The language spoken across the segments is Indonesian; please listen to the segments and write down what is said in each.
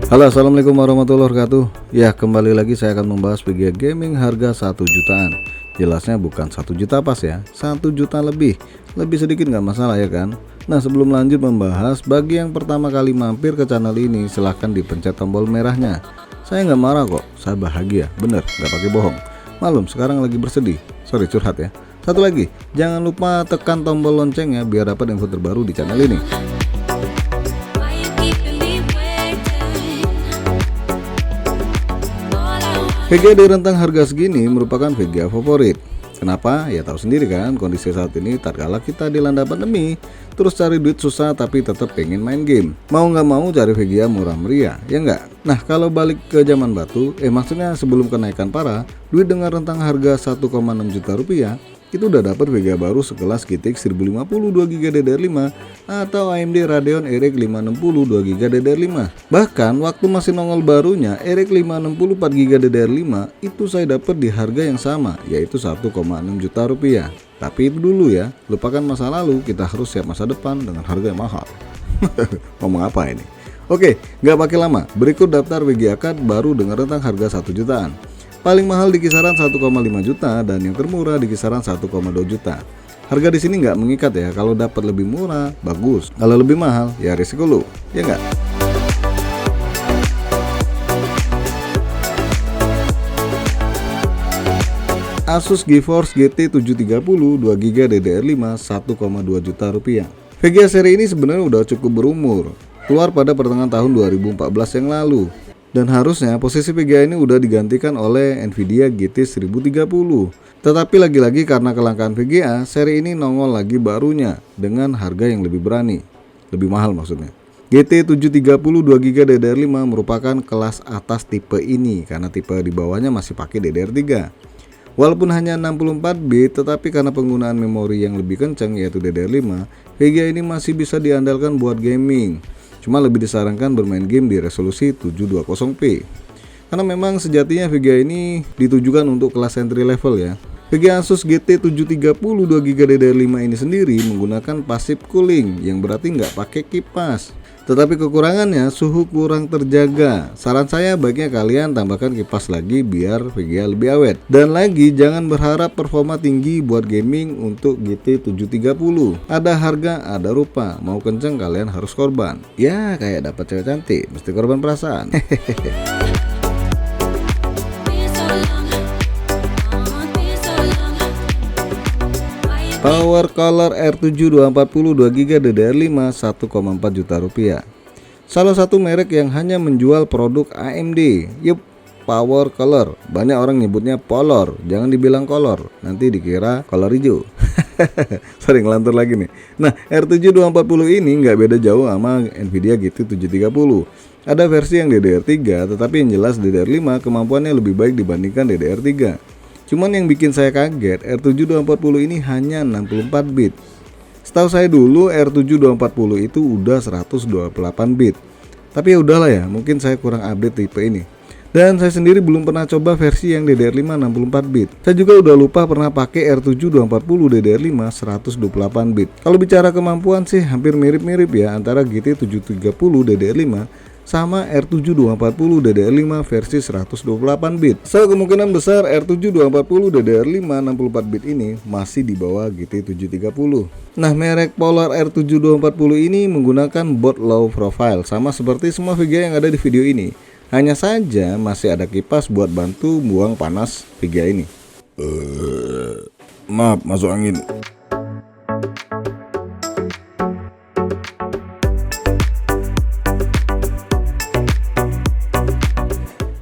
Halo, assalamualaikum warahmatullahi wabarakatuh. Ya, kembali lagi saya akan membahas VGA gaming harga 1 jutaan. Jelasnya bukan 1 juta pas ya, 1 juta lebih sedikit nggak masalah ya kan. Nah, sebelum lanjut membahas, bagi yang pertama kali mampir ke channel ini silahkan dipencet tombol merahnya. Saya nggak marah kok, saya bahagia, bener, nggak pakai bohong. Malum, sekarang lagi bersedih, sorry curhat ya. Satu lagi, jangan lupa tekan tombol loncengnya biar dapat info terbaru di channel ini. VGA di rentang harga segini merupakan VGA favorit. Kenapa? Ya tahu sendiri kan, kondisi saat ini tatkala kita dilanda pandemi, terus cari duit susah tapi tetap pengen main game. Mau nggak mau cari VGA murah meriah, ya nggak? Nah, kalau balik ke zaman batu, maksudnya sebelum kenaikan parah, duit dengan rentang harga 1,6 juta rupiah, itu udah dapat VGA baru sekelas GTX 1050 2GB DDR5 atau AMD Radeon RX 560 2GB DDR5. Bahkan waktu masih nongol barunya RX 560 4GB DDR5 itu saya dapat di harga yang sama, yaitu 1,6 juta rupiah. Tapi itu dulu ya, lupakan masa lalu, kita harus siap masa depan dengan harga yang mahal. Ngomong apa ini? Oke, nggak pakai lama, berikut daftar VGA card baru dengan rentang harga 1 jutaan. Paling mahal di kisaran 1,5 juta dan yang termurah di kisaran 1,2 juta. Harga di sini nggak mengikat ya, kalau dapat lebih murah bagus, kalau lebih mahal ya risiko lu, ya nggak? Asus GeForce GT 730 2GB DDR5 1,2 juta rupiah. VGA seri ini sebenarnya udah cukup berumur, keluar pada pertengahan tahun 2014 yang lalu. Dan harusnya posisi VGA ini udah digantikan oleh Nvidia GT 1030. Tetapi lagi-lagi karena kelangkaan VGA, seri ini nongol lagi barunya dengan harga yang lebih berani, lebih mahal maksudnya. GT 730 2GB DDR5 merupakan kelas atas tipe ini karena tipe di bawahnya masih pakai DDR3. Walaupun hanya 64 bit, tetapi karena penggunaan memori yang lebih kencang yaitu DDR5, VGA ini masih bisa diandalkan buat gaming. Cuma lebih disarankan bermain game di resolusi 720p. Karena memang sejatinya VGA ini ditujukan untuk kelas entry level ya. VGA Asus GT 730 2GB DDR5 ini sendiri menggunakan passive cooling yang berarti nggak pakai kipas. Tetapi kekurangannya suhu kurang terjaga. Saran saya baiknya kalian tambahkan kipas lagi biar VGA lebih awet. Dan lagi jangan berharap performa tinggi buat gaming untuk GT 730. Ada harga, ada rupa. Mau kenceng kalian harus korban. Ya kayak dapat cewek cantik, mesti korban perasaan. Power Color R7 240 2GB DDR5 1,4 juta rupiah. Salah satu merek yang hanya menjual produk AMD. Yup, Power Color. Banyak orang nyebutnya Polor, jangan dibilang kolor, nanti dikira kolor hijau. Sering ngelantur lagi nih. Nah, R7 240 ini nggak beda jauh sama Nvidia GT 730. Ada versi yang DDR3, tetapi yang jelas DDR5 kemampuannya lebih baik dibandingkan DDR3. Cuman yang bikin saya kaget, R7 240 ini hanya 64 bit. Setahu saya dulu R7 240 itu udah 128 bit. Tapi ya udahlah ya, mungkin saya kurang update tipe ini. Dan saya sendiri belum pernah coba versi yang DDR5 64 bit. Saya juga udah lupa pernah pakai R7 240 DDR5 128 bit. Kalau bicara kemampuan sih hampir mirip-mirip ya antara GT 730 DDR5 sama R7 240 DDR5 versi 128 bit. So kemungkinan besar R7 240 DDR5 64 bit ini masih di bawah GT 730. Nah, merek Polar R7 240 ini menggunakan boot low profile sama seperti semua VGA yang ada di video ini. Hanya saja masih ada kipas buat bantu buang panas VGA ini. Maaf, masuk angin.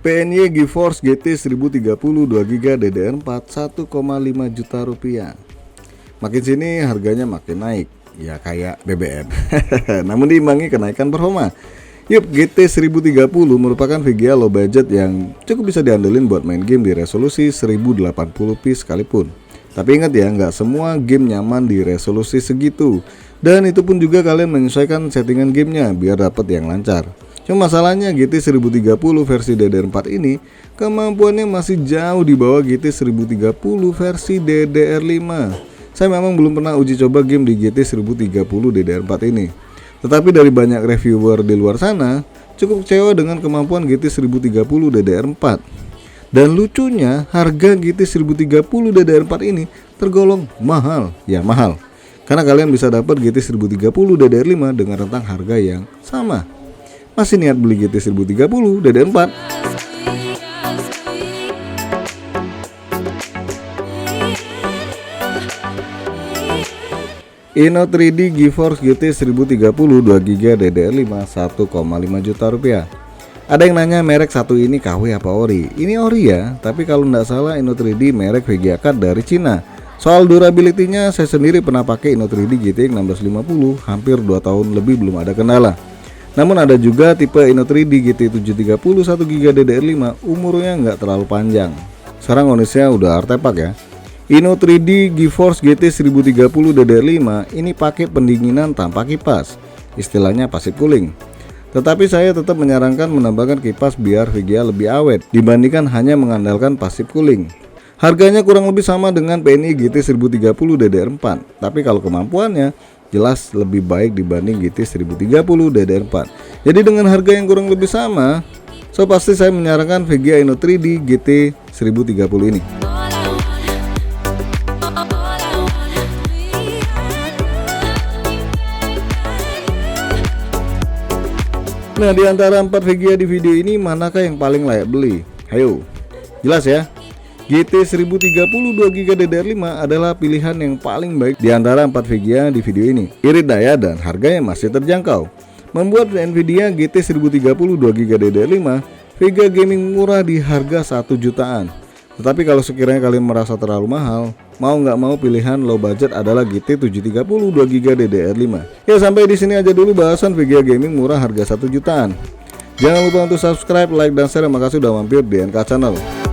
PNY GeForce GT 1030 2GB DDR4 1,5 juta rupiah. Makin sini harganya makin naik, ya kayak BBM. Namun diimbangi kenaikan performa. Yup, GT 1030 merupakan VGA low budget yang cukup bisa diandelin buat main game di resolusi 1080p sekalipun. Tapi ingat ya, nggak semua game nyaman di resolusi segitu. Dan itu pun juga kalian menyesuaikan settingan gamenya biar dapat yang lancar. Cuma masalahnya GT 1030 versi DDR4 ini kemampuannya masih jauh di bawah GT 1030 versi DDR5. Saya memang belum pernah uji coba game di GT 1030 DDR4 ini. Tetapi dari banyak reviewer di luar sana, cukup kecewa dengan kemampuan GT 1030 DDR4. Dan lucunya, harga GT 1030 DDR4 ini tergolong mahal. Ya mahal, karena kalian bisa dapat GT 1030 DDR5 dengan rentang harga yang sama. Masih niat beli GT 1030 DDR4? Inno 3D GeForce GT 1030 2GB DDR5 1,5 juta rupiah. Ada yang nanya merek satu ini KW apa ori? Ini ori ya, tapi kalau nggak salah Inno 3D merek VGA Card dari Cina. Soal durability-nya, saya sendiri pernah pakai Inno 3D GTX 1650, hampir 2 tahun lebih belum ada kendala. Namun ada juga tipe Inno 3D GT 730 1GB DDR5, umurnya nggak terlalu panjang. Sekarang kondisinya udah artepak ya. Inno 3D GeForce GT 1030 DDR5 ini pakai pendinginan tanpa kipas, istilahnya passive cooling. Tetapi saya tetap menyarankan menambahkan kipas biar VGA lebih awet dibandingkan hanya mengandalkan passive cooling. Harganya kurang lebih sama dengan PNI GT 1030 DDR4, tapi kalau kemampuannya jelas lebih baik dibanding GT 1030 DDR4. Jadi dengan harga yang kurang lebih sama, so pasti saya menyarankan VGA Inno 3D GT 1030 ini. Nah, di antara 4 VGA di video ini, manakah yang paling layak beli? Ayo, jelas ya. GT 1030 2GB DDR5 adalah pilihan yang paling baik di antara 4 VGA di video ini. Irit daya dan harganya masih terjangkau, membuat Nvidia GT 1030 2GB DDR5 VGA gaming murah di harga 1 jutaan. Tetapi kalau sekiranya kalian merasa terlalu mahal, mau nggak mau pilihan low budget adalah GT 730 2GB DDR5. Ya, sampai di sini aja dulu bahasan VGA gaming murah harga 1 jutaan. Jangan lupa untuk subscribe, like, dan share. Makasih udah mampir di NK Channel.